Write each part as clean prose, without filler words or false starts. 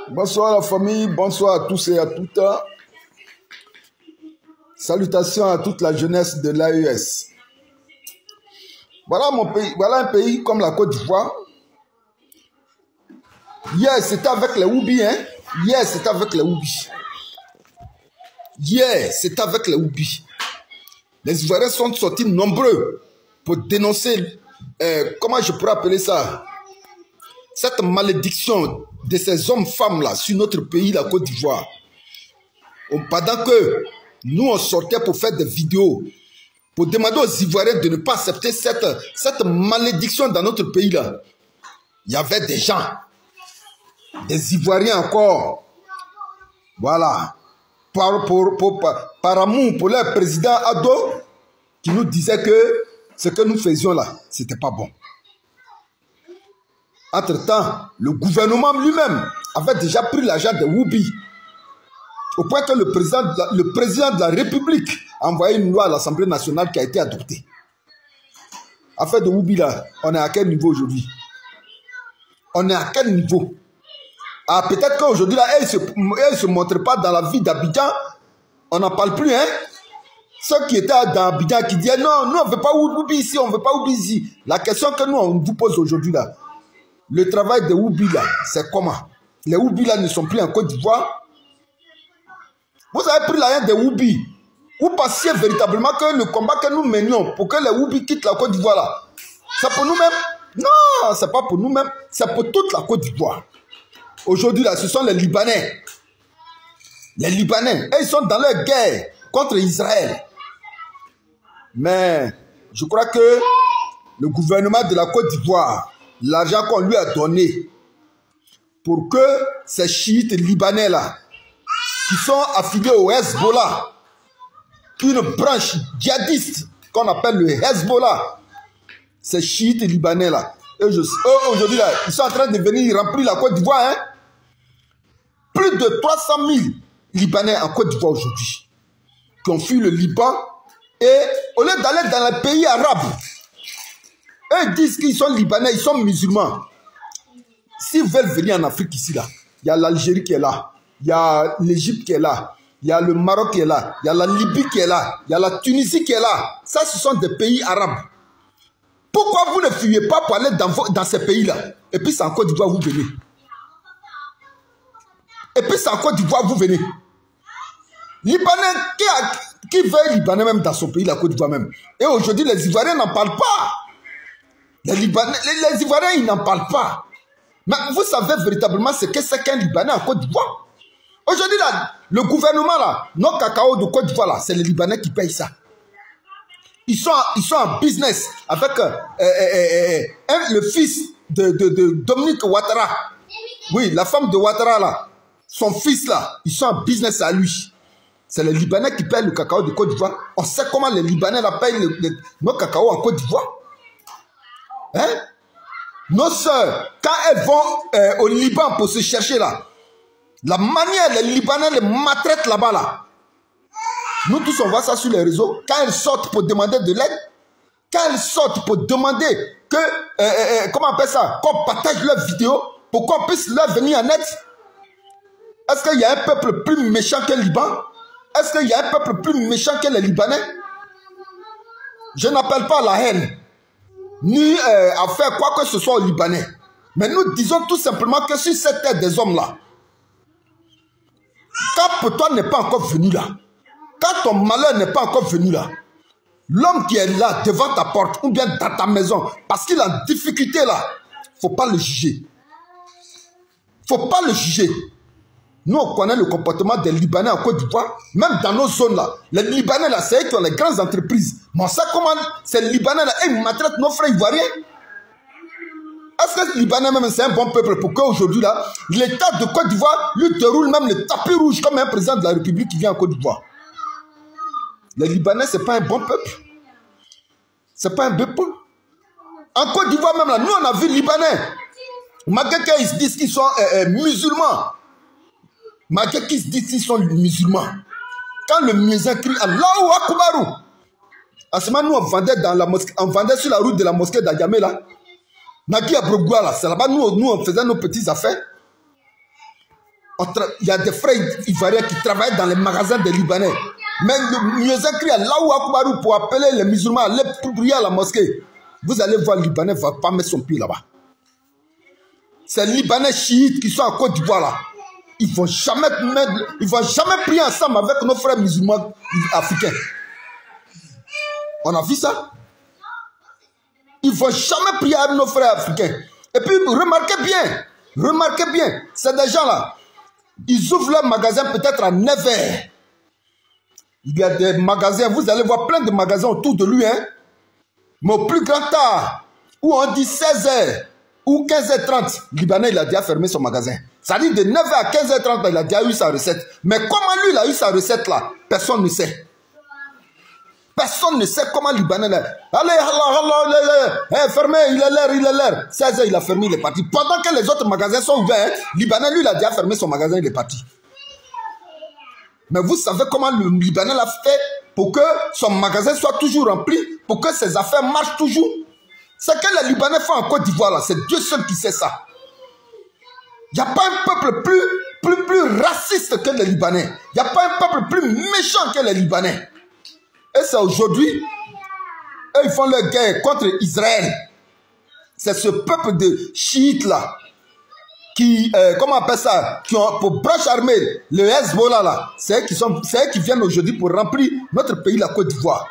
Bonsoir la famille, bonsoir à tous et à toutes. Salutations à toute la jeunesse de l'AES. Voilà mon pays, voilà un pays comme la Côte d'Ivoire. Hier c'était avec les Woubi, hein. Hier c'était avec les Woubi. Hier c'était avec les Woubi. Les Ivoiriens sont sortis nombreux pour dénoncer, comment je pourrais appeler ça, cette malédiction de ces hommes-femmes-là sur notre pays, la Côte d'Ivoire. Pendant que nous, on sortait pour faire des vidéos, pour demander aux Ivoiriens de ne pas accepter cette malédiction dans notre pays-là. Il y avait des gens, des Ivoiriens encore, voilà, par amour pour leur président Ado, qui nous disait que ce que nous faisions là, c'était pas bon. Entre-temps, le gouvernement lui-même avait déjà pris l'argent de Woubi, au point que le président de la République a envoyé une loi à l'Assemblée nationale qui a été adoptée. Affaire de Woubi là, on est à quel niveau aujourd'hui? On est à quel niveau? Ah, peut-être qu'aujourd'hui là, elle ne se montre pas dans la vie d'Abidjan. On n'en parle plus, hein? Ceux qui étaient dans Abidjan qui disaient non, nous on ne veut pas Woubi ici, on ne veut pas Woubi ici. La question que nous on vous pose aujourd'hui là, le travail de Woubi là, c'est comment? Les Woubi là ne sont plus en Côte d'Ivoire. Vous avez pris l'argent des Woubi. Vous pensiez véritablement que le combat que nous menions pour que les Woubi quittent la Côte d'Ivoire là, c'est pour nous-mêmes? Non, c'est pas pour nous-mêmes, c'est pour toute la Côte d'Ivoire. Aujourd'hui là, ce sont les Libanais. Les Libanais, et ils sont dans leur guerre contre Israël. Mais je crois que le gouvernement de la Côte d'Ivoire, l'argent qu'on lui a donné pour que ces chiites libanais là, qui sont affiliés au Hezbollah, une branche djihadiste qu'on appelle le Hezbollah, ces chiites libanais là, aujourd'hui là, ils sont en train de venir remplir la Côte d'Ivoire, hein? Plus de 300 000 Libanais en Côte d'Ivoire aujourd'hui, qui ont fui le Liban, et au lieu d'aller dans les pays arabes, eux ils disent qu'ils sont Libanais, ils sont musulmans. S'ils veulent venir en Afrique ici là, il y a l'Algérie qui est là, il y a l'Égypte qui est là, il y a le Maroc qui est là, il y a la Libye qui est là, il y a la Tunisie qui est là. Ça, ce sont des pays arabes. Pourquoi vous ne fuyez pas pour aller dans ces pays-là? Et puis c'est en Côte d'Ivoire vous venez. Et puis c'est en Côte d'Ivoire vous venez. Libanais, qui veut Libanais même dans son pays, la Côte d'Ivoire même? Et aujourd'hui, les Ivoiriens n'en parlent pas. Les Ivoiriens, ils n'en parlent pas. Mais vous savez véritablement ce que c'est qu'un Libanais en Côte d'Ivoire? Aujourd'hui, là, le gouvernement, là, nos cacao de Côte d'Ivoire, là, c'est les Libanais qui payent ça. Ils sont en business avec le fils de Dominique Ouattara. Oui, la femme de Ouattara, là, son fils, là, ils sont en business à lui. C'est les Libanais qui payent le cacao de Côte d'Ivoire. On sait comment les Libanais là, payent nos cacao en Côte d'Ivoire. Hein? Nos sœurs, quand elles vont au Liban pour se chercher là, la manière les Libanais les maltraitent là-bas là, nous tous on voit ça sur les réseaux. Quand elles sortent pour demander de l'aide, quand elles sortent pour demander que, comment on appelle ça, qu'on partage leurs vidéos pour qu'on puisse leur venir en aide. Est-ce qu'il y a un peuple plus méchant que le Liban? Est-ce qu'il y a un peuple plus méchant que les Libanais? Je n'appelle pas la haine, ni à faire quoi que ce soit aux Libanais. Mais nous disons tout simplement que sur cette terre des hommes là, quand pour toi n'est pas encore venu là, quand ton malheur n'est pas encore venu là, l'homme qui est là devant ta porte ou bien dans ta maison, parce qu'il est en difficulté là, il ne faut pas le juger. Il ne faut pas le juger. Nous, on connaît le comportement des Libanais en Côte d'Ivoire, même dans nos zones là. Les Libanais là, c'est eux qui ont les grandes entreprises. Mais on sait comment ces Libanais là, ils maltraitent nos frères ivoiriens. Est-ce que les Libanais même c'est un bon peuple pour qu'aujourd'hui là, l'État de Côte d'Ivoire lui déroule même le tapis rouge comme un président de la République qui vient en Côte d'Ivoire? Les Libanais, c'est pas un bon peuple. C'est pas un bon peuple. En Côte d'Ivoire même là, nous on a vu les Libanais. Malgré qu'ils se disent qu'ils sont musulmans. Malgré qu'ils se disent qu'ils sont musulmans. Quand le muezzin crie Allahu Akbarou, à ce moment nous on vendait dans la mosquée, on vendait sur la route de la mosquée d'Agamé là. Naki à Brogua là, c'est là-bas nous on faisait nos petites affaires. Il y a des frères ivoiriens qui travaillent dans les magasins des Libanais. Mais le mieux écrit à Allahu Akbar pour appeler les musulmans à aller prier à la mosquée. Vous allez voir, le Libanais ne va pas mettre son pied là-bas. Ces Libanais chiites qui sont en Côte d'Ivoire là, ils ne vont jamais prier ensemble avec nos frères musulmans africains. On a vu ça? Ils ne vont jamais prier avec nos frères africains. Et puis, remarquez bien, c'est des gens là, ils ouvrent leur magasin peut-être à 9 h. Il y a des magasins, vous allez voir plein de magasins autour de lui, hein. Mais au plus grand tard, où on dit 16 h ou 15h30, le Libanais, il a déjà fermé son magasin. Ça dit de 9 h à 15h30, il a déjà eu sa recette. Mais comment lui, il a eu sa recette là? Personne ne sait. Personne ne sait comment le Libanais là. Allez, fermez, il est l'heure. 16 h, il a fermé, il est parti. Pendant que les autres magasins sont ouverts, le Libanais, lui, il a déjà fermé son magasin, il est parti. Mais vous savez comment le Libanais l'a fait pour que son magasin soit toujours rempli, pour que ses affaires marchent toujours? Ce que les Libanais font en Côte d'Ivoire, là, c'est Dieu seul qui sait ça. Il n'y a pas un peuple plus raciste que les Libanais. Il n'y a pas un peuple plus méchant que les Libanais. Et c'est aujourd'hui, eux, ils font leur guerre contre Israël. C'est ce peuple de chiites là, qui, comment on appelle ça, qui ont pour branche armée le Hezbollah là. C'est eux qui viennent aujourd'hui pour remplir notre pays, la Côte d'Ivoire.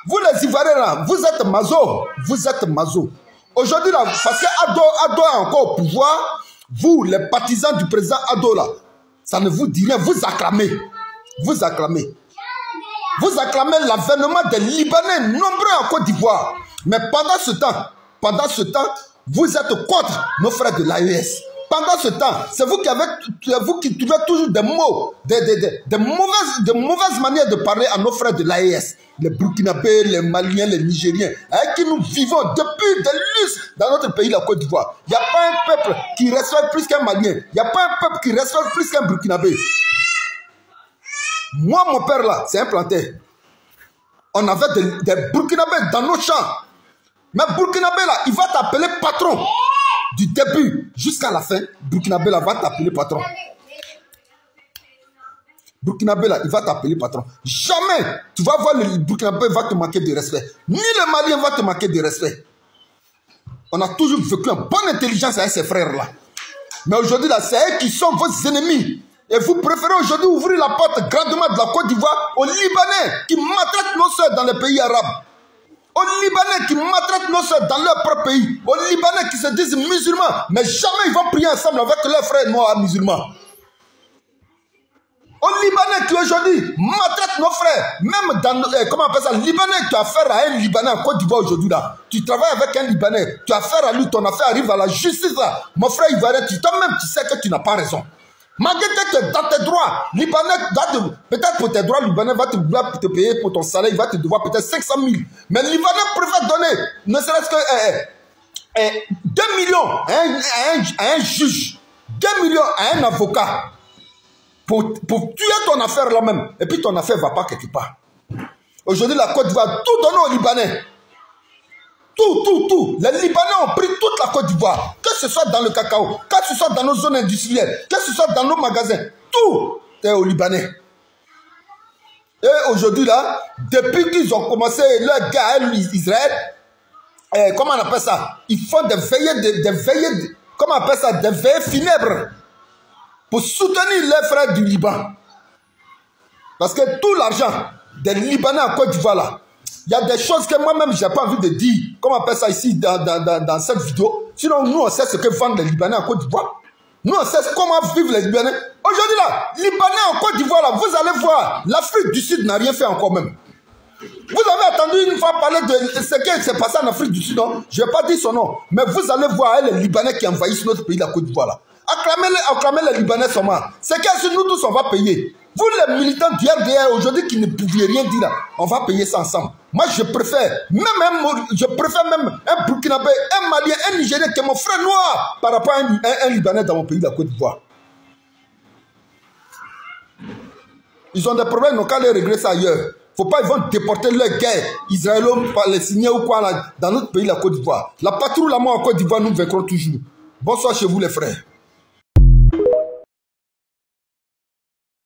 Vous les Ivoiriens là, vous êtes mazo. Vous êtes mazo. Aujourd'hui là, parce que Ado est encore au pouvoir, vous, les partisans du président Ado là, ça ne vous dit rien, vous acclamez. Vous acclamez. Vous acclamez l'avènement des Libanais nombreux en Côte d'Ivoire. Mais pendant ce temps, vous êtes contre nos frères de l'AES. Pendant ce temps, c'est vous qui trouvez toujours des mots, de mauvaises manières de parler à nos frères de l'AES. Les Burkinabés, les Maliens, les Nigériens, avec qui nous vivons depuis des lustres dans notre pays, la Côte d'Ivoire. Il n'y a pas un peuple qui respecte plus qu'un Malien. Il n'y a pas un peuple qui respecte plus qu'un Burkinabé. Moi, mon père là, c'est un planter. On avait des Burkinabés dans nos champs. Mais Burkinabé là, il va t'appeler patron. Du début jusqu'à la fin, Burkinabé là va t'appeler patron. Burkinabé là, il va t'appeler patron. Jamais tu vas voir le Burkinabé va te manquer de respect. Ni le Malien va te manquer de respect. On a toujours vécu en bonne intelligence avec ces frères là. Mais aujourd'hui là, c'est eux qui sont vos ennemis. Et vous préférez aujourd'hui ouvrir la porte grandement de la Côte d'Ivoire aux Libanais qui maltraitent nos soeurs dans les pays arabes. Aux Libanais qui maltraitent nos soeurs dans leur propre pays. Aux Libanais qui se disent musulmans, mais jamais ils vont prier ensemble avec leurs frères noirs musulmans. Aux Libanais qui aujourd'hui maltraitent nos frères, même dans, comment on appelle ça, Libanais, tu as affaire à un Libanais en Côte d'Ivoire aujourd'hui là. Tu travailles avec un Libanais, tu as affaire à lui, ton affaire arrive à la justice là. Mon frère Ivoirien, toi-même tu sais que tu n'as pas raison. Malgré que tu es dans tes droits, Libanais, peut-être pour tes droits, Libanais va te payer pour ton salaire, il va te devoir peut-être 500 000. Mais Libanais préfère donner, ne serait-ce que 2 millions à un juge, 2 millions à un avocat, pour tuer ton affaire là-même. Et puis ton affaire ne va pas quelque part. Aujourd'hui, la Côte d'Ivoire, tout donner aux Libanais. Tout. Les Libanais ont pris toute la Côte d'Ivoire. Que ce soit dans le cacao, que ce soit dans nos zones industrielles, que ce soit dans nos magasins. Tout est aux Libanais. Et aujourd'hui là, depuis qu'ils ont commencé leur guerre à Israël, comment on appelle ça? Ils font des veillées, comment on appelle ça? Des veillées funèbres pour soutenir les frères du Liban. Parce que tout l'argent des Libanais en Côte d'Ivoire là, il y a des choses que moi-même, je n'ai pas envie de dire. Comment on appelle ça ici dans cette vidéo. Sinon, nous, on sait ce que vendent les Libanais en Côte d'Ivoire. Nous, on sait comment vivent les Libanais. Aujourd'hui, là, Libanais en Côte d'Ivoire, là, vous allez voir, l'Afrique du Sud n'a rien fait encore même. Vous avez entendu une fois parler de ce qui s'est passé en Afrique du Sud, non? Je ne vais pas dire son nom. Mais vous allez voir les Libanais qui envahissent notre pays, la Côte d'Ivoire, là. Acclamez les Libanais seulement. C'est que nous tous, on va payer. Vous, les militants du RDR, aujourd'hui, qui ne pouviez rien dire, là, on va payer ça ensemble. Moi, je préfère même un Burkinabé, un Malien, un Nigérien qui est mon frère noir par rapport à un Libanais dans mon pays, la Côte d'Ivoire. Ils ont des problèmes, ils n'ont qu'à les régler ça ailleurs. Faut pas, ils vont déporter leur guerre israélo-palestiniens ou quoi là, dans notre pays, la Côte d'Ivoire. La patrouille, là, moi, en Côte d'Ivoire, nous vaincrons toujours. Bonsoir chez vous, les frères.